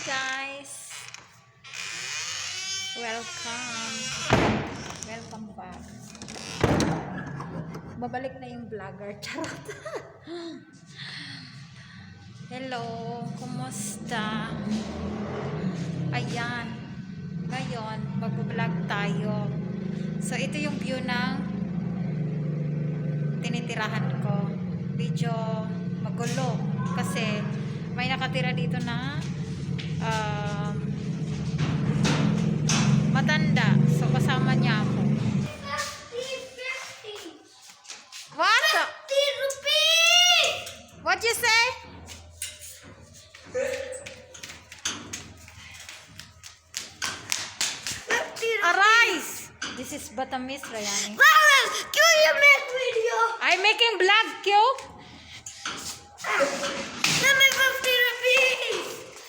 guys! Welcome! Welcome back. Babalik na yung vlogger. Charot! Hello! Kumusta? Ayan. Ngayon, mag-vlog tayo. So, ito yung view ng tinitirahan ko. Medyo magulo. Kasi, may nakatira dito na matanda. So, kasama niya ako. 50 What? 50 rupees! What you say? Arise! This is Batamis, Rayani. Mama, can you make video? I'm making vlog, Kyo. Give me 50 rupees!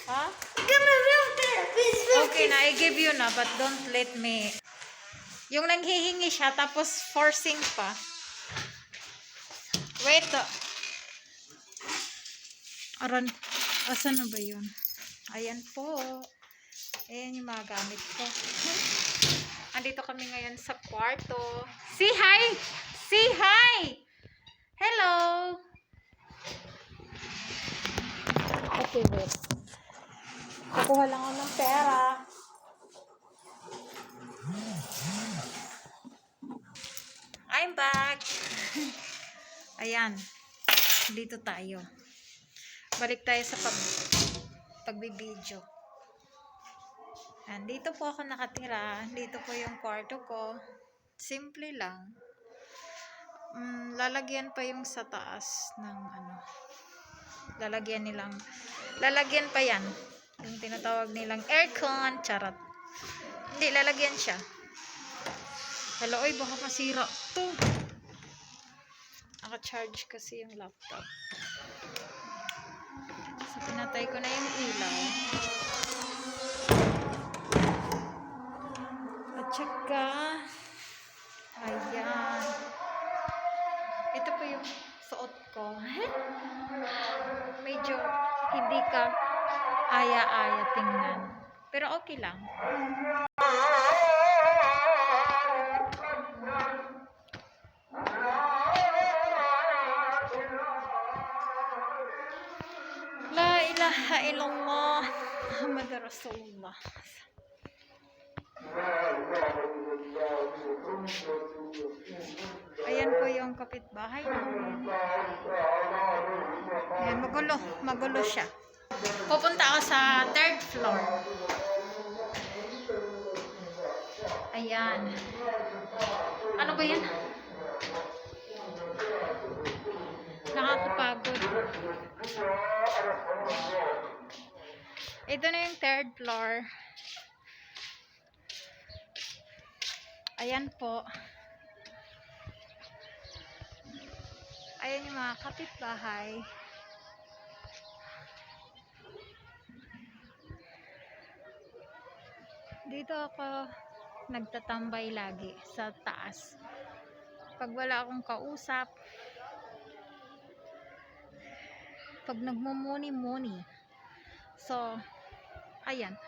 Huh? Give me 50 rupees! Okay na, I give you na, but don't let me. Yung nanghihingi siya, tapos forcing pa. Wait. Aran, asan na ba yun? Ayan po. Ayan yung mga gamit ko. Andito kami ngayon sa kwarto. Say hi! Say hi! Hello! Okay, wait. Kukuha lang ako ng pera. I'm back! Ayan. Dito tayo. Balik tayo sa pagbibideo. Dito po ako nakatira. Dito po yung kwarto ko. Simple lang. Lalagyan pa yung sa taas ng ano. Lalagyan pa yan. Yung tinatawag nilang aircon. Charot. Hindi, lalagyan siya. Hello, oy, baka masira to. Naka-charge kasi yung laptop. So, pinatay ko na yung ilaw. At saka, ayan. Ito po yung suot ko. Medyo hindi ka aya-aya tingnan. Pero okay lang. La ilaha illallah Muhammad Rasulullah. Ayan po yung kapitbahay namin. Ayan, magulo siya. Pupunta ako sa 3rd floor. Ayan. Ano ba yan? Nakakapagod. Ito na yung 3rd floor. Ayan po. Ayan yung mga kapitbahay. Dito ako nagtatambay lagi sa taas. Pag wala akong kausap, pag nagmumuni-muni. So, ayan.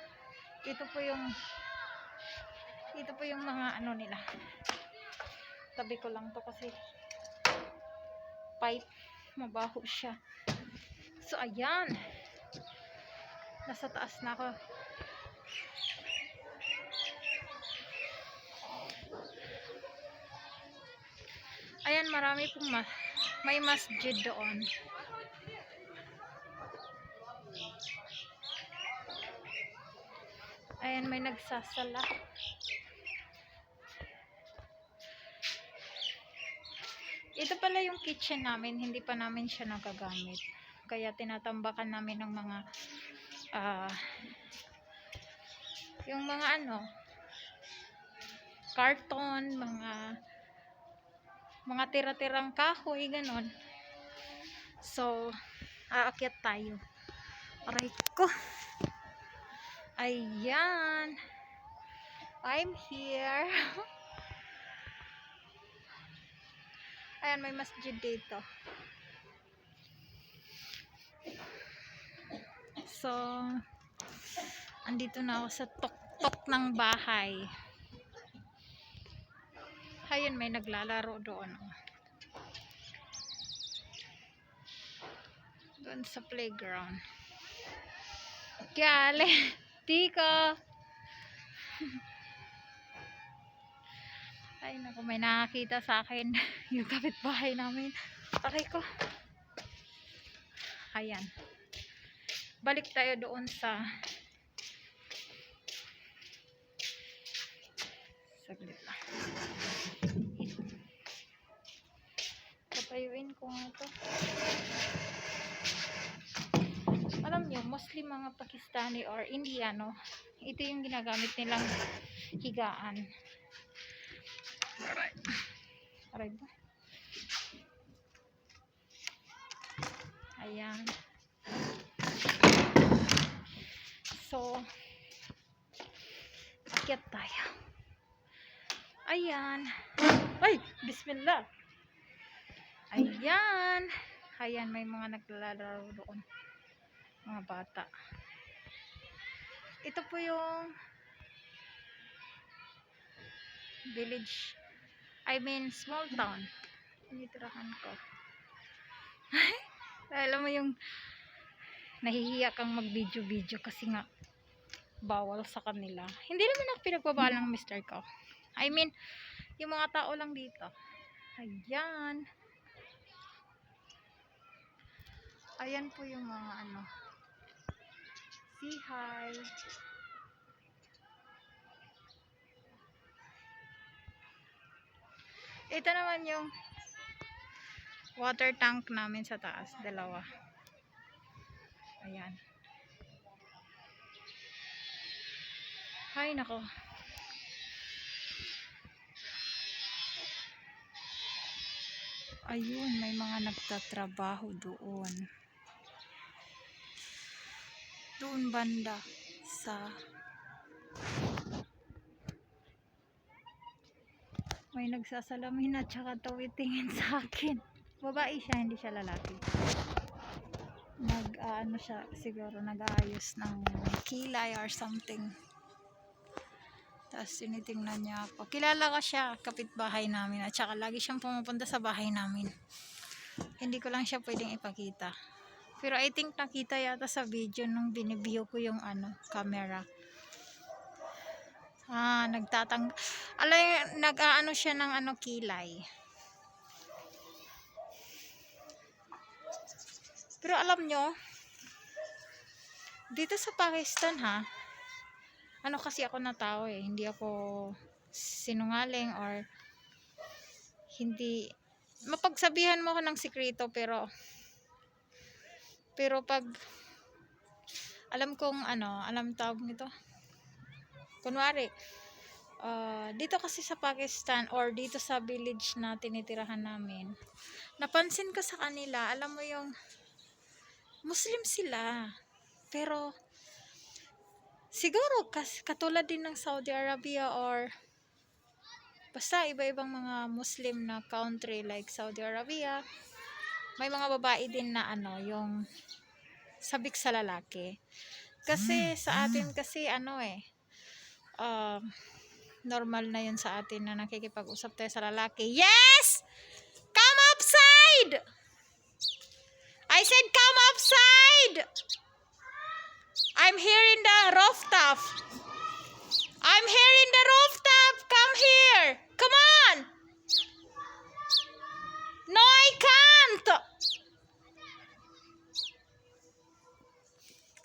Ito po yung mga ano nila. Tabi ko lang to kasi pipe, mabaho siya. So, ayan. Nasa taas na ako. Ayan, marami pong may masjid doon. Ayan, may nagsasala. Ito pala yung kitchen namin, hindi pa namin siya nagagamit. Kaya tinatambakan namin ng mga yung mga ano, karton, mga tira-tirang kahoy, ganon. So, aakyat tayo. Aray ko. Ayan. I'm here. Ayan, may masjid dito. So, Andito na ako sa tok-tok ng bahay. Ayun, may naglalaro doon. Doon sa playground. Kyale, Tika. Ay naku, may nakakita sa akin yung kapitbahay namin. Aray ko. Ayan. Balik tayo doon sa saglit lang. Papayuin ko nga to. Alam nyo, mostly mga Pakistani or Indiano, ito yung ginagamit nilang higaan. Aray ba? Ayan. So, akyat tayo. Ayan. Ay! Bismillah! Ayan. Ayan, may mga naglalaro doon. Mga bata. Ito po yung village. I mean, small town. Tinitirahan ko. Alam mo yung nahihiya kang mag-video-video kasi nga bawal sa kanila. Hindi naman ako pinagbabala ng mister ko. I mean, yung mga tao lang dito. Ayan. Ayan po yung mga ano. Say hi. Ito naman yung water tank namin sa taas. Dalawa. Ayan. Ay, nako. Ayun, may mga nagtatrabaho doon. Doon banda sa may nagsasalamin at saka tumitingin sa akin. Babae siya, hindi siya lalaki. Ano siya, siguro nag-aayos ng kilay or something. Tapos tinitingnan niya ako. Kilala ko siya, kapitbahay namin. At saka lagi siyang pumupunta sa bahay namin. Hindi ko lang siya pwedeng ipakita. Pero I think nakita yata sa video nung binibigyo ko yung camera. Nag-aano siya ng kilay. Pero alam nyo, dito sa Pakistan kasi ako na tao hindi ako sinungaling or hindi, mapagsabihan mo ako ng sikreto pero pag alam kong alam tawag nito, kunwari dito kasi sa Pakistan or dito sa village na tinitirahan namin, napansin ko sa kanila, alam mo yung Muslim sila, pero siguro katulad din ng Saudi Arabia or basta iba-ibang mga Muslim na country like Saudi Arabia, may mga babae din na yung sabik sa lalaki. Kasi sa atin kasi normal na yun sa atin na nakikipag-usap tayo sa lalaki. Yes! Come outside! I said come outside! I'm here in the rooftop. I'm here in the rooftop. Come here. Come on. No, I can't.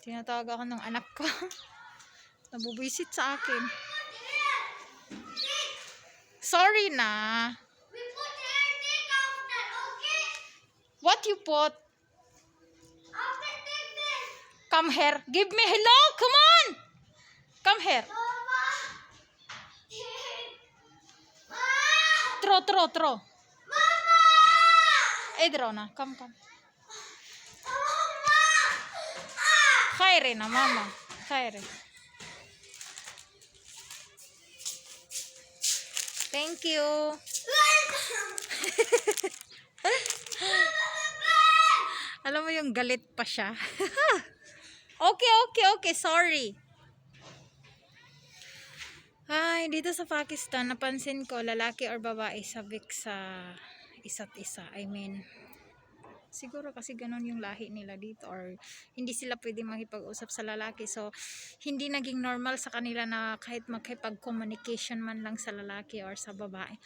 Tinatawag ako ng anak ko. Nabubwisit sa akin. Sorry na. We put everything after, okay? What you put? After take this. Come here. Give me hello. Come on. Come here. Mama. Throw. Mama. Idro na. Come. Mama. Khairi na, mama. Khairi. Thank you. Alam mo yung galit pa siya. Okay, okay, okay. Sorry. Ay, dito sa Pakistan, napansin ko, lalaki or babae sabik sa isa't isa. I mean, siguro kasi ganun yung lahi nila dito or hindi sila pwede makipag-usap sa lalaki. So, hindi naging normal sa kanila na kahit makipag-communication man lang sa lalaki or sa babae.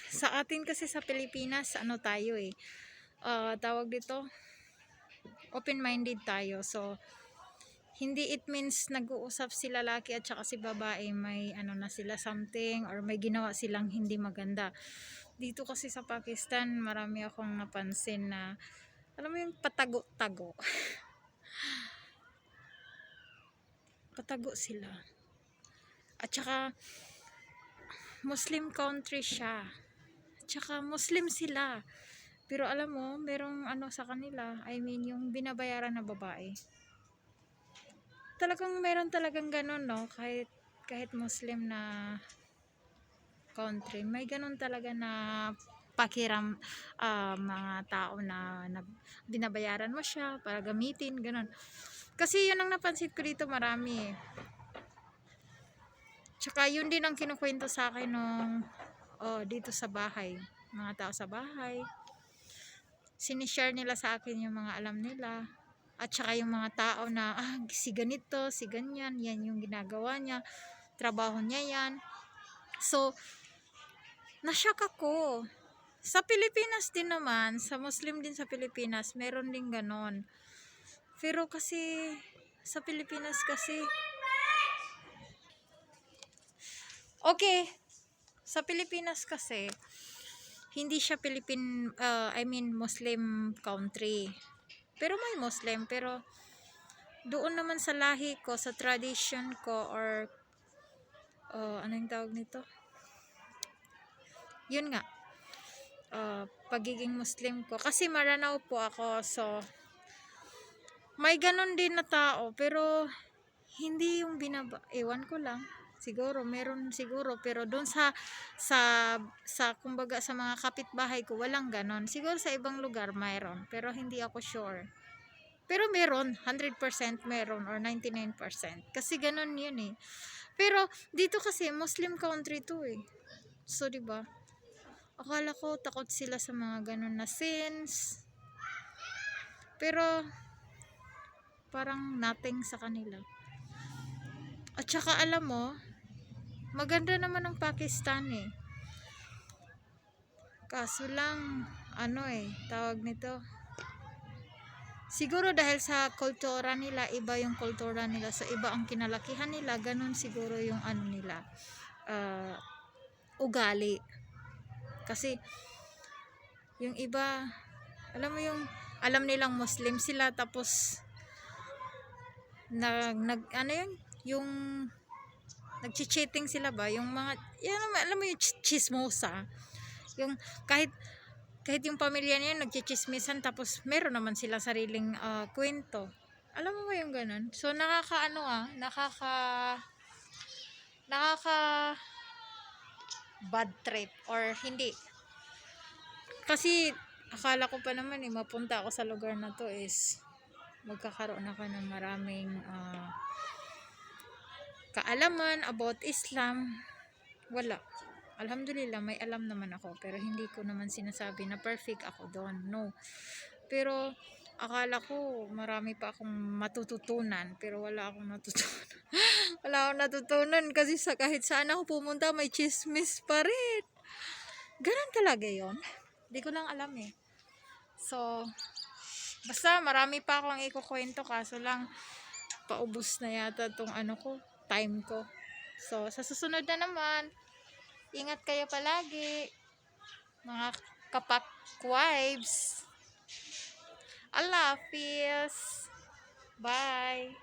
Sa atin kasi sa Pilipinas, ano tayo eh, tawag dito, open-minded tayo. So, hindi it means nag-uusap si lalaki at saka si babae may ano na sila something or may ginawa silang hindi maganda. Dito kasi sa Pakistan, marami akong napansin na alam mo yung patago-tago. Patago sila. At saka Muslim country siya. At saka Muslim sila. Pero alam mo, merong ano sa kanila, I mean yung binabayaran na babae. Talagang meron talagang ganun, no? Kahit Muslim na country, may ganun talaga na pakiram, mga tao na binabayaran mo siya para gamitin, ganun. Kasi yun ang napansin ko dito, marami eh. Tsaka yun din ang kinukwento sa akin nung dito sa bahay, mga tao sa bahay. Sinishare nila sa akin yung mga alam nila. At saka yung mga tao na, si ganito, si ganyan, yan yung ginagawa niya, trabaho niya yan. So, nashock ako. Sa Pilipinas din naman, sa Muslim din sa Pilipinas, meron din ganon. Pero kasi, sa Pilipinas kasi, okay, sa Pilipinas kasi, hindi siya Muslim country. Pero may Muslim, pero doon naman sa lahi ko, sa tradition ko, or ano yung tawag nito? Yun nga, pagiging Muslim ko. Kasi Maranao po ako, so may ganon din na tao, pero hindi yung ewan ko lang. Siguro, meron siguro, pero doon sa kumbaga sa mga kapitbahay ko, walang ganon. Siguro sa ibang lugar, mayroon, pero hindi ako sure. Pero meron, 100% meron, or 99%. Kasi ganon yun eh. Pero, dito kasi, Muslim country to eh. So, diba? Akala ko takot sila sa mga ganon na sins. Pero, parang nothing sa kanila. At saka alam mo, maganda naman ang Pakistan eh. Kaso lang, tawag nito. Siguro dahil sa kultura nila, iba yung kultura nila. So, iba ang kinalakihan nila. Ganun siguro yung ano nila. Ugali. Kasi, yung iba, alam mo yung, alam nilang Muslim sila, tapos, yung nagchi-cheating sila ba? Yung mga, yan, alam mo yung chismosa. Yung, kahit yung pamilya niya nagchichismisan, tapos meron naman sila sariling kwento. Alam mo ba yung ganun? So, nakaka bad trip, or hindi. Kasi, akala ko pa naman mapunta ako sa lugar na to is magkakaroon ako ng maraming kaalaman about Islam. Wala. Alhamdulillah, may alam naman ako, pero hindi ko naman sinasabi na perfect ako doon. No. Pero akala ko marami pa akong matututunan, pero wala akong natutunan. Wala akong natutunan kasi kahit saan ako pumunta, may chismis pa rin. Ganun talaga yon. Hindi ko lang alam eh. So, basta marami pa akong ikukwento, kaso lang paubos na yata tong time ko. So, sa susunod na naman, ingat kayo palagi, mga kapak wives. Allah Hafiz. Bye.